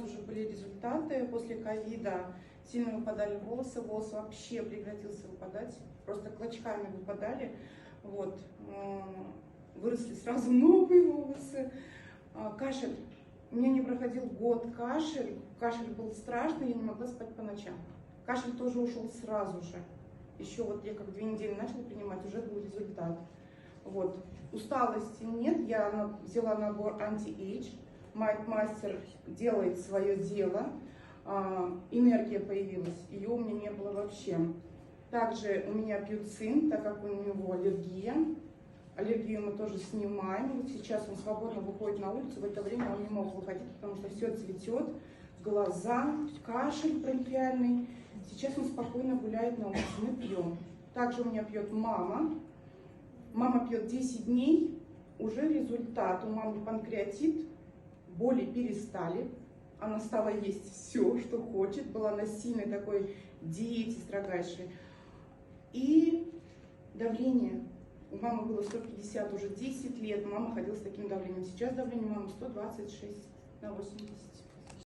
сразу же были результаты. После ковида сильно выпадали волосы, волос вообще прекратился выпадать, просто клочками выпадали. Вот. Выросли сразу новые волосы. Кашель. У меня не проходил год кашель был страшный, я не могла спать по ночам. Кашель тоже ушел сразу же. Еще вот я как 2 недели начала принимать, уже был результат. Вот. Усталости нет, я взяла набор анти-эйдж. Мастер делает свое дело. Энергия появилась, ее у меня не было вообще. Также у меня пьют цинк, так как у него аллергия. Аллергию мы тоже снимаем. Вот сейчас он свободно выходит на улицу, в это время он не мог выходить, потому что все цветет, глаза, кашель бронхиальный. Сейчас он спокойно гуляет на улице, мы пьем. Также у меня пьет мама. Мама пьет 10 дней, уже результат. У мамы панкреатит, боли перестали. Она стала есть все, что хочет. Была на сильной такой диете строгайшей. И давление. У мамы было 150 уже 10 лет. Мама ходила с таким давлением. Сейчас давление мамы 126 на 80.